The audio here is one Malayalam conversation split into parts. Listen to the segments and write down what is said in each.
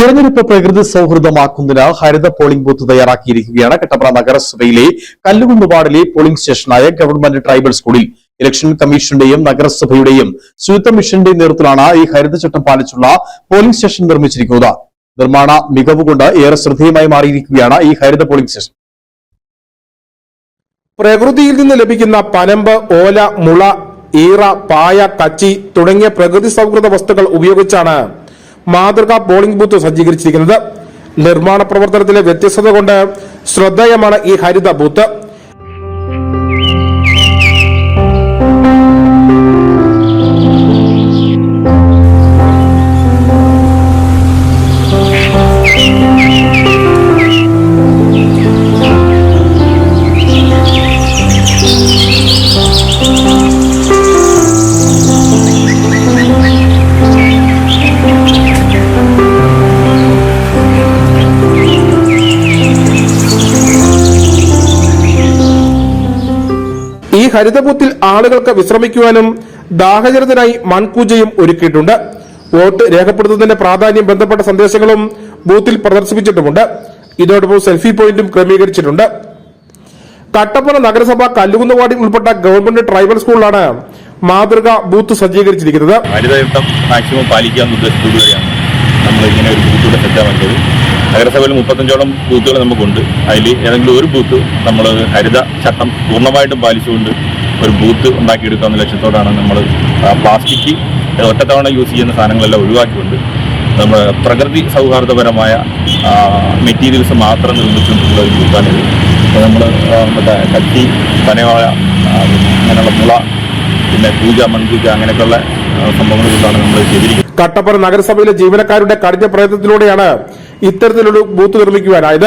തിരഞ്ഞെടുപ്പ് പ്രകൃതി സൗഹൃദമാക്കുന്നതിന് ഹരിത പോളിംഗ് ബൂത്ത് തയ്യാറാക്കിയിരിക്കുകയാണ്. കട്ടപ്പന നഗരസഭയിലെ കല്ലുകുന്ന് വാർഡിലെ പോളിംഗ് സ്റ്റേഷനായ ഗവൺമെന്റ് ട്രൈബൽ സ്കൂളിൽ ഇലക്ഷൻ കമ്മീഷന്റെയും നഗരസഭയുടെയും ശുചിത്വ മിഷന്റെയും നേതൃത്വത്തിലാണ് ഈ ഹരിതചട്ടം പാലിച്ചുള്ള പോളിംഗ് സ്റ്റേഷൻ നിർമ്മിച്ചിരിക്കുന്നത്. നിർമ്മാണ മികവ് കൊണ്ട് ഏറെ ശ്രദ്ധേയമായി മാറിയിരിക്കുകയാണ് ഈ ഹരിത പോളിംഗ് സ്റ്റേഷൻ. പ്രകൃതിയിൽ നിന്ന് ലഭിക്കുന്ന പനമ്പ്, ഓല, മുള, ഈറ, പായ, കച്ചി തുടങ്ങിയ പ്രകൃതി സൗഹൃദ വസ്തുക്കൾ ഉപയോഗിച്ചാണ് മാതൃകാ പോളിംഗ് ബൂത്ത് സജ്ജീകരിച്ചിരിക്കുന്നത്. നിർമ്മാണ പ്രവർത്തനത്തിലെ വ്യത്യസ്തത കൊണ്ട് ശ്രദ്ധേയമാണ് ഈ ഹരിത ബൂത്ത്. ഈ ഹരിതബൂത്തിൽ ആളുകൾക്ക് വിശ്രമിക്കുവാനും ദാഹജലത്തിനായി മൺകൂജയും ഒരുക്കിയിട്ടുണ്ട്. വോട്ട് രേഖപ്പെടുത്തുന്നതിന്റെ പ്രാധാന്യം ബന്ധപ്പെട്ട സന്ദേശങ്ങളും ബൂത്തിൽ പ്രദർശിപ്പിച്ചിട്ടുമുണ്ട്. ഇതോടൊപ്പം സെൽഫി പോയിന്റും ക്രമീകരിച്ചിട്ടുണ്ട്. കട്ടപ്പന നഗരസഭ കല്ലുകുന്ന് വാർഡിൽ ഉൾപ്പെട്ട ഗവൺമെന്റ് ട്രൈബൽ സ്കൂളിലാണ് മാതൃകാ ബൂത്ത് സജ്ജീകരിച്ചിരിക്കുന്നത്. ഹരിതചട്ടം മാക്സിമം പാലിക്കാവുന്ന ഉദ്ദേശത്തോടുകൂടിയാണ് നമ്മൾ ഇങ്ങനെ ഒരു ബൂത്ത് സജ്ജമാക്കിയത്. നഗരസഭയിൽ 35ഓളം ബൂത്തുകൾ നമുക്കുണ്ട്. അതിൽ ഏതെങ്കിലും ഒരു ബൂത്ത് നമ്മൾ ഹരിത ചട്ടം പൂർണ്ണമായിട്ടും പാലിച്ചുകൊണ്ട് ഒരു ബൂത്ത് ഉണ്ടാക്കിയെടുക്കാവുന്ന ലക്ഷ്യത്തോടാണ് നമ്മൾ പ്ലാസ്റ്റിക് ഒറ്റത്തവണ യൂസ് ചെയ്യുന്ന സാധനങ്ങളെല്ലാം ഒഴിവാക്കിക്കൊണ്ട് നമ്മൾ പ്രകൃതി സൗഹാർദ്ദപരമായ മെറ്റീരിയൽസ് മാത്രം നിർമ്മിച്ചുകൊണ്ടുള്ള ഒരു ബൂത്താണിത്. നമ്മൾ മറ്റേ കത്തി, പനയോല, അങ്ങനെയുള്ള മുള, പിന്നെ പൂജ, മൺപൂജ അങ്ങനെയൊക്കെയുള്ള സംഭവങ്ങൾ കൊണ്ടാണ് നമ്മൾ ചെയ്തിരിക്കുന്നത്. കട്ടപ്പന നഗരസഭയിലെ ജീവനക്കാരുടെ കഠിന പ്രയത്നത്തിലൂടെയാണ് ഇത്തരത്തിലൊരു ബൂത്ത് നിർമ്മിക്കുവാനായത്.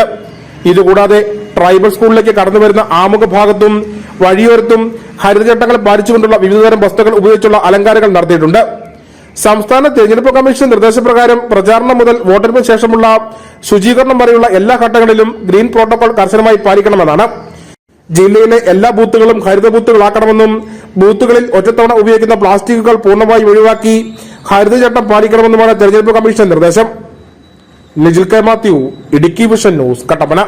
ഇതുകൂടാതെ ട്രൈബൽ സ്കൂളിലേക്ക് കടന്നുവരുന്ന ആമുഖ ഭാഗത്തും വഴിയോരത്തും ഹരിതചട്ടങ്ങൾ പാലിച്ചുകൊണ്ടുള്ള വിവിധതരം വസ്തുക്കൾ ഉപയോഗിച്ചുള്ള അലങ്കാരങ്ങൾ നടത്തിയിട്ടുണ്ട്. സംസ്ഥാന തെരഞ്ഞെടുപ്പ് കമ്മീഷൻ നിർദ്ദേശപ്രകാരം പ്രചാരണം മുതൽ വോട്ടെടുപ്പിന് ശേഷമുള്ള ശുചീകരണം വരെയുള്ള എല്ലാ ഘട്ടങ്ങളിലും ഗ്രീൻ പ്രോട്ടോകോൾ കർശനമായി പാലിക്കണമെന്നാണ്. ജില്ലയിലെ എല്ലാ ബൂത്തുകളും ഹരിത ബൂത്തുകളാക്കണമെന്നും ബൂത്തുകളിൽ ഒറ്റത്തവണ ഉപയോഗിക്കുന്ന പ്ലാസ്റ്റിക്കുകൾ പൂർണ്ണമായി ഒഴിവാക്കി ഹരിതചട്ടം പാലിക്കണമെന്നുമാണ് തെരഞ്ഞെടുപ്പ് കമ്മീഷൻ നിർദ്ദേശം. Nijil K Mathew, Idukki vision news, Kattappana.